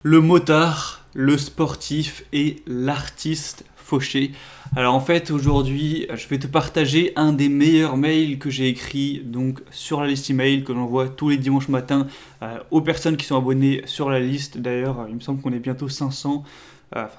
Le motard, le sportif et l'artiste fauché. Alors en fait aujourd'hui je vais te partager un des meilleurs mails que j'ai écrit donc sur la liste email que j'envoie tous les dimanches matins aux personnes qui sont abonnées sur la liste. D'ailleurs il me semble qu'on est bientôt 500.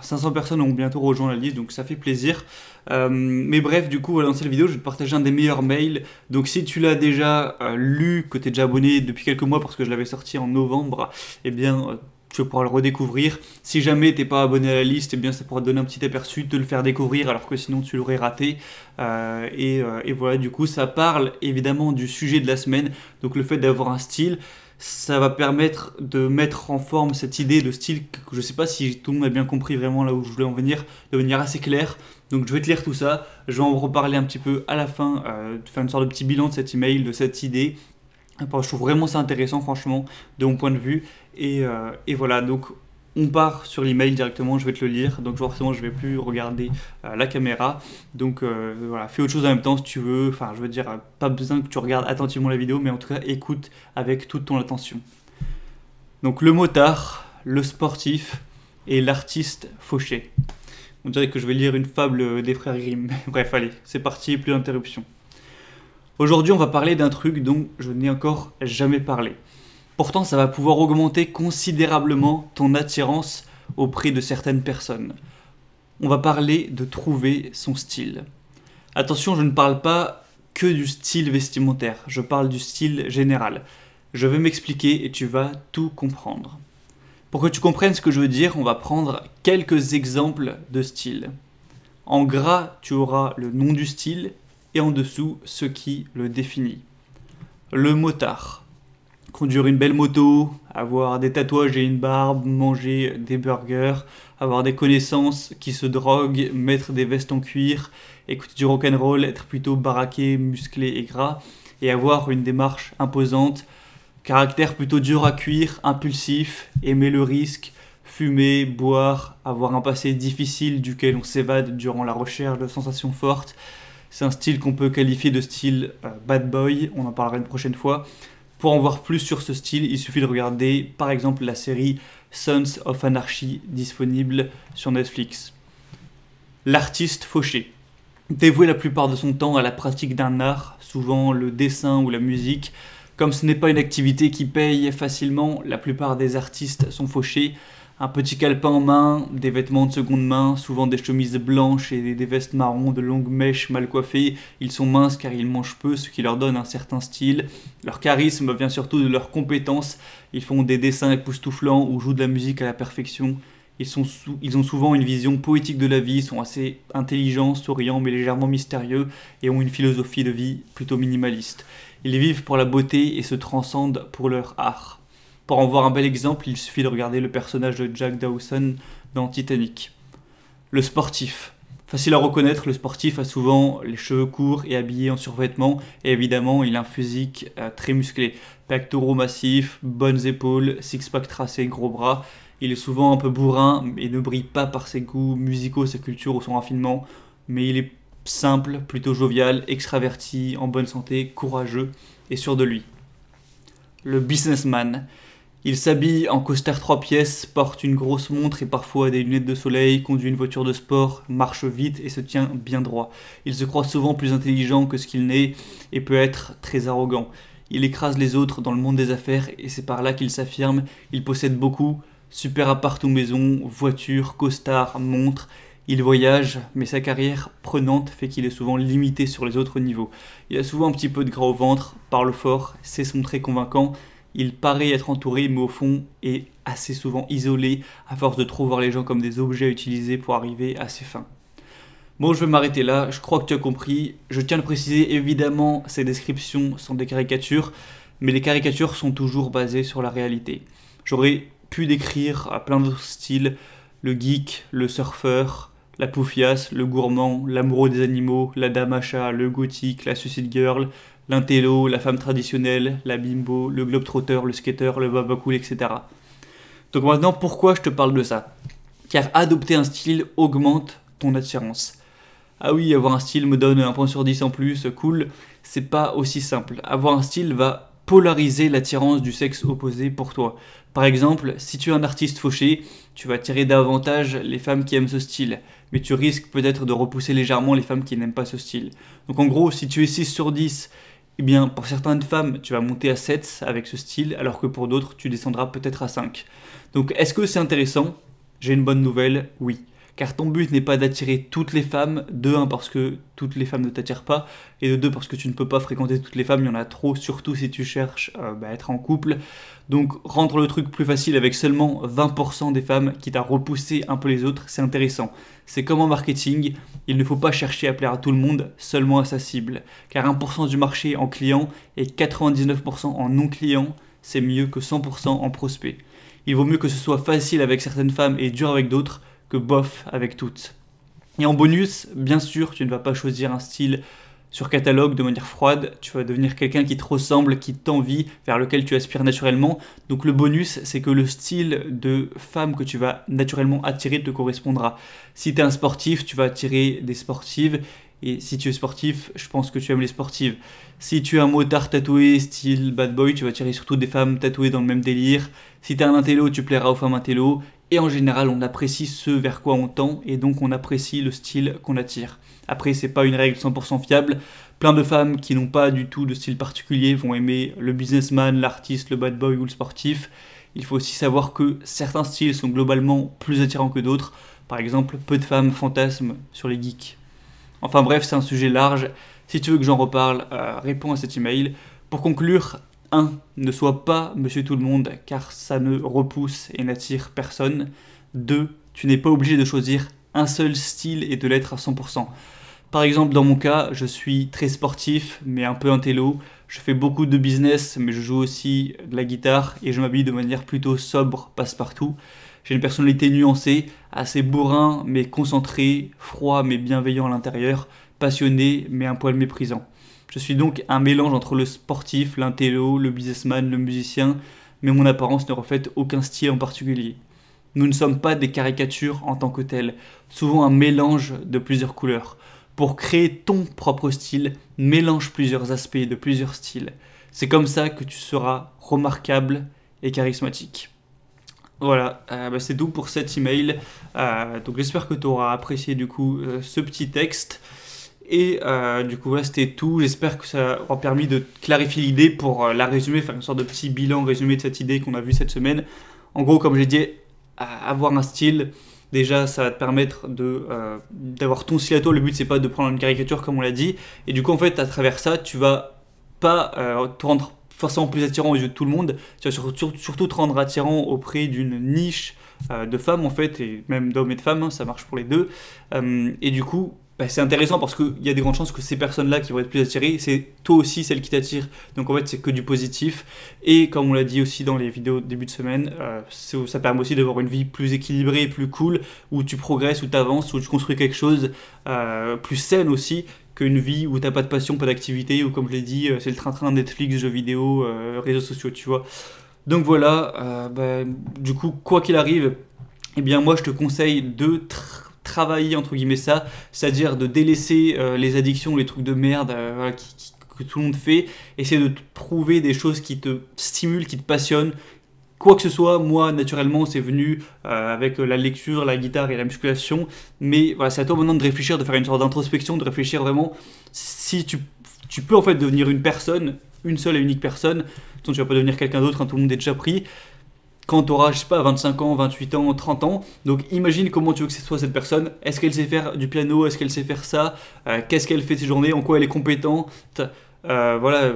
500 personnes ont bientôt rejoint la liste, donc ça fait plaisir. Mais bref, du coup, voilà, dans cette vidéo, je vais te partager un des meilleurs mails. Donc si tu l'as déjà lu, que tu es déjà abonné depuis quelques mois parce que je l'avais sorti en novembre, eh bien tu vas pouvoir le redécouvrir. Si jamais t'es pas abonné à la liste, eh bien ça pourra te donner un petit aperçu, te le faire découvrir alors que sinon tu l'aurais raté. Et voilà, du coup ça parle évidemment du sujet de la semaine, donc le fait d'avoir un style. Ça va permettre de mettre en forme cette idée de style que je sais pas si tout le monde a bien compris vraiment là où je voulais en venir, de manière assez claire. Donc je vais te lire tout ça, je vais en reparler un petit peu à la fin, faire une sorte de petit bilan de cet email, de cette idée. Je trouve vraiment ça intéressant franchement de mon point de vue et voilà, donc on part sur l'email directement, je vais te le lire, donc forcément je vais plus regarder la caméra, donc voilà, fais autre chose en même temps si tu veux, enfin je veux dire pas besoin que tu regardes attentivement la vidéo, mais en tout cas écoute avec toute ton attention. Donc le motard, le sportif et l'artiste fauché. On dirait que je vais lire une fable des frères Grimm. Bref, allez, c'est parti, plus d'interruption. Aujourd'hui, on va parler d'un truc dont je n'ai encore jamais parlé. Pourtant, ça va pouvoir augmenter considérablement ton attirance auprès de certaines personnes. On va parler de trouver son style. Attention, je ne parle pas que du style vestimentaire, je parle du style général. Je vais m'expliquer et tu vas tout comprendre. Pour que tu comprennes ce que je veux dire, on va prendre quelques exemples de style. En gras, tu auras le nom du style et en dessous ce qui le définit. Le motard. Conduire une belle moto, avoir des tatouages et une barbe, manger des burgers, avoir des connaissances qui se droguent, mettre des vestes en cuir, écouter du rock'n'roll, être plutôt baraqué, musclé et gras, et avoir une démarche imposante, caractère plutôt dur à cuire, impulsif, aimer le risque, fumer, boire, avoir un passé difficile duquel on s'évade durant la recherche de sensations fortes. C'est un style qu'on peut qualifier de style bad boy, on en parlera une prochaine fois. Pour en voir plus sur ce style, il suffit de regarder par exemple la série Sons of Anarchy disponible sur Netflix. L'artiste fauché. Dévoué la plupart de son temps à la pratique d'un art, souvent le dessin ou la musique. Comme ce n'est pas une activité qui paye facilement, la plupart des artistes sont fauchés. Un petit calepin en main, des vêtements de seconde main, souvent des chemises blanches et des vestes marron de longues mèches mal coiffées. Ils sont minces car ils mangent peu, ce qui leur donne un certain style. Leur charisme vient surtout de leurs compétences. Ils font des dessins époustouflants ou jouent de la musique à la perfection. Ils ont souvent une vision poétique de la vie, sont assez intelligents, souriants mais légèrement mystérieux et ont une philosophie de vie plutôt minimaliste. Ils vivent pour la beauté et se transcendent pour leur art. Pour en voir un bel exemple, il suffit de regarder le personnage de Jack Dawson dans Titanic. Le sportif. Facile à reconnaître, le sportif a souvent les cheveux courts et habillé en survêtement, et évidemment il a un physique très musclé. Pectoraux massifs, bonnes épaules, six-pack tracé, gros bras. Il est souvent un peu bourrin et ne brille pas par ses goûts musicaux, sa culture ou son raffinement, mais il est simple, plutôt jovial, extraverti, en bonne santé, courageux et sûr de lui. Le businessman. Il s'habille en costard 3 pièces, porte une grosse montre et parfois des lunettes de soleil, conduit une voiture de sport, marche vite et se tient bien droit. Il se croit souvent plus intelligent que ce qu'il n'est et peut être très arrogant. Il écrase les autres dans le monde des affaires et c'est par là qu'il s'affirme. Il possède beaucoup, super appart ou maison, voiture, costard, montre. Il voyage, mais sa carrière prenante fait qu'il est souvent limité sur les autres niveaux. Il a souvent un petit peu de gras au ventre, parle fort, sait se montrer convaincant. Il paraît être entouré, mais au fond est assez souvent isolé, à force de trop voir les gens comme des objets à utiliser pour arriver à ses fins. Bon, je vais m'arrêter là, je crois que tu as compris. Je tiens à le préciser, évidemment, ces descriptions sont des caricatures, mais les caricatures sont toujours basées sur la réalité. J'aurais pu décrire à plein d'autres styles, le geek, le surfeur, la poufiasse, le gourmand, l'amoureux des animaux, la dame à chat, le gothique, la suicide girl, l'intello, la femme traditionnelle, la bimbo, le globe-trotteur, le skater, le babacool, etc. Donc maintenant, pourquoi je te parle de ça? Car adopter un style augmente ton attirance. Ah oui, avoir un style me donne un point sur 10 en plus, cool, c'est pas aussi simple. Avoir un style va polariser l'attirance du sexe opposé pour toi. Par exemple, si tu es un artiste fauché, tu vas attirer davantage les femmes qui aiment ce style, mais tu risques peut-être de repousser légèrement les femmes qui n'aiment pas ce style. Donc en gros, si tu es 6 sur 10, eh bien pour certaines femmes, tu vas monter à 7 avec ce style, alors que pour d'autres, tu descendras peut-être à 5. Donc est-ce que c'est intéressant? J'ai une bonne nouvelle, oui. Car ton but n'est pas d'attirer toutes les femmes, de 1 parce que toutes les femmes ne t'attirent pas, et de 2 parce que tu ne peux pas fréquenter toutes les femmes, il y en a trop, surtout si tu cherches à être en couple. Donc rendre le truc plus facile avec seulement 20% des femmes, quitte à repousser un peu les autres, c'est intéressant. C'est comme en marketing, il ne faut pas chercher à plaire à tout le monde, seulement à sa cible. Car 1% du marché en clients et 99% en non-clients, c'est mieux que 100% en prospects. Il vaut mieux que ce soit facile avec certaines femmes et dur avec d'autres, que bof avec toutes. Et en bonus, bien sûr, tu ne vas pas choisir un style sur catalogue de manière froide, tu vas devenir quelqu'un qui te ressemble, qui t'envie, vers lequel tu aspires naturellement. Donc le bonus, c'est que le style de femme que tu vas naturellement attirer te correspondra. Si tu es un sportif, tu vas attirer des sportives. Et si tu es sportif, je pense que tu aimes les sportives. Si tu es un motard tatoué style bad boy, tu vas attirer surtout des femmes tatouées dans le même délire. Si tu es un intello, tu plairas aux femmes intello. Et en général, on apprécie ce vers quoi on tend, et donc on apprécie le style qu'on attire. Après, c'est pas une règle 100% fiable. Plein de femmes qui n'ont pas du tout de style particulier vont aimer le businessman, l'artiste, le bad boy ou le sportif. Il faut aussi savoir que certains styles sont globalement plus attirants que d'autres. Par exemple, peu de femmes fantasment sur les geeks. Enfin bref, c'est un sujet large. Si tu veux que j'en reparle, réponds à cet email. Pour conclure, 1. Ne sois pas Monsieur Tout-le-Monde, car ça ne repousse et n'attire personne. 2. Tu n'es pas obligé de choisir un seul style et de l'être à 100%. Par exemple, dans mon cas, je suis très sportif, mais un peu intello. Je fais beaucoup de business, mais je joue aussi de la guitare et je m'habille de manière plutôt sobre, passe-partout. J'ai une personnalité nuancée, assez bourrin, mais concentré, froid, mais bienveillant à l'intérieur, passionné, mais un poil méprisant. Je suis donc un mélange entre le sportif, l'intello, le businessman, le musicien, mais mon apparence ne reflète aucun style en particulier. Nous ne sommes pas des caricatures en tant que telles, souvent un mélange de plusieurs couleurs. Pour créer ton propre style, mélange plusieurs aspects de plusieurs styles. C'est comme ça que tu seras remarquable et charismatique. Voilà, c'est tout pour cet email. Donc j'espère que tu auras apprécié du coup ce petit texte. Et du coup voilà, c'était tout. J'espère que ça aura permis de clarifier l'idée pour la résumer, faire une sorte de petit bilan résumé de cette idée qu'on a vue cette semaine. En gros, comme j'ai dit, avoir un style, déjà ça va te permettre d'avoir ton style à toi. Le but c'est pas de prendre une caricature comme on l'a dit. Et du coup en fait à travers ça, tu vas pas te rendre forcément plus attirant aux yeux de tout le monde. Tu vas surtout te rendre attirant auprès d'une niche de femmes en fait, et même d'hommes et de femmes, hein, ça marche pour les deux. Et du coup, c'est intéressant parce qu'il y a des grandes chances que ces personnes-là qui vont être plus attirées, c'est toi aussi celle qui t'attire. Donc en fait, c'est que du positif. Et comme on l'a dit aussi dans les vidéos de début de semaine, ça permet aussi d'avoir une vie plus équilibrée, plus cool, où tu progresses, où tu avances, où tu construis quelque chose plus saine aussi, qu'une vie où t'as pas de passion, pas d'activité, ou comme je l'ai dit, c'est le train-train Netflix, jeux vidéo, réseaux sociaux, tu vois. Donc voilà, du coup, quoi qu'il arrive, eh bien moi je te conseille de travailler entre guillemets ça, c'est-à-dire de délaisser les addictions, les trucs de merde que tout le monde fait, essayer de trouver des choses qui te stimulent, qui te passionnent. Quoi que ce soit, moi, naturellement, c'est venu avec la lecture, la guitare et la musculation. Mais voilà, c'est à toi maintenant de réfléchir, de faire une sorte d'introspection, de réfléchir vraiment si tu peux en fait devenir une personne, une seule et unique personne. Sinon, tu vas pas devenir quelqu'un d'autre, hein, tout le monde est déjà pris. Quand tu auras, je sais pas, 25 ans, 28 ans, 30 ans. Donc imagine comment tu veux que ce soit cette personne. Est-ce qu'elle sait faire du piano? Est-ce qu'elle sait faire ça? Qu'est-ce qu'elle fait de ses journées? En quoi elle est compétente? Voilà,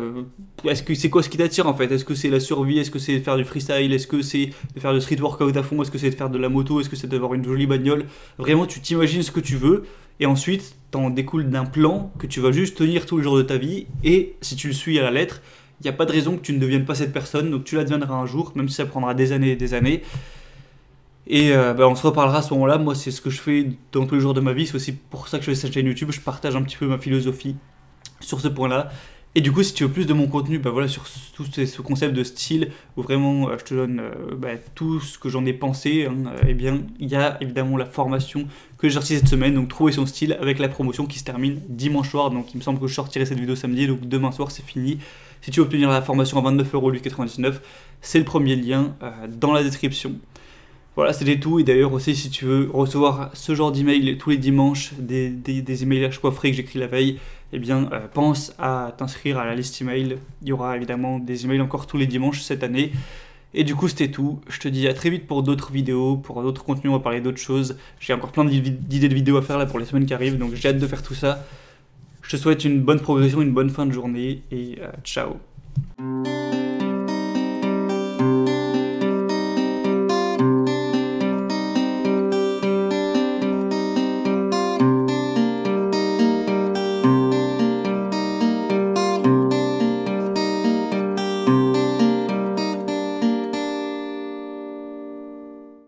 est-ce que c'est quoi ce qui t'attire en fait? Est-ce que c'est la survie? Est-ce que c'est de faire du freestyle? Est-ce que c'est de faire du street workout à fond? Est-ce que c'est de faire de la moto? Est-ce que c'est d'avoir une jolie bagnole? Vraiment, tu t'imagines ce que tu veux et ensuite t'en découle d'un plan que tu vas juste tenir tout le jour de ta vie, et si tu le suis à la lettre, il n'y a pas de raison que tu ne deviennes pas cette personne. Donc tu la deviendras un jour, même si ça prendra des années et des années. Et on se reparlera à ce moment-là. Moi, c'est ce que je fais dans tous les jours de ma vie. C'est aussi pour ça que je fais cette chaîne YouTube. Je partage un petit peu ma philosophie sur ce point-là. Et du coup, si tu veux plus de mon contenu, bah voilà, sur tout ce concept de style, où vraiment je te donne tout ce que j'en ai pensé, eh bien, il y a évidemment la formation que j'ai sortie cette semaine, donc trouver son style avec la promotion qui se termine dimanche soir. Donc il me semble que je sortirai cette vidéo samedi, donc demain soir c'est fini. Si tu veux obtenir la formation à 29 € au lieu de 99, c'est le premier lien dans la description. Voilà, c'était tout. Et d'ailleurs aussi, si tu veux recevoir ce genre d'email tous les dimanches, des emails à chaque fois frais que j'écris la veille, eh bien, pense à t'inscrire à la liste email. Il y aura évidemment des emails encore tous les dimanches cette année. Et du coup, c'était tout. Je te dis à très vite pour d'autres vidéos, pour d'autres contenus, on va parler d'autres choses. J'ai encore plein d'idées de vidéos à faire là pour les semaines qui arrivent, donc j'ai hâte de faire tout ça. Je te souhaite une bonne progression, une bonne fin de journée et ciao.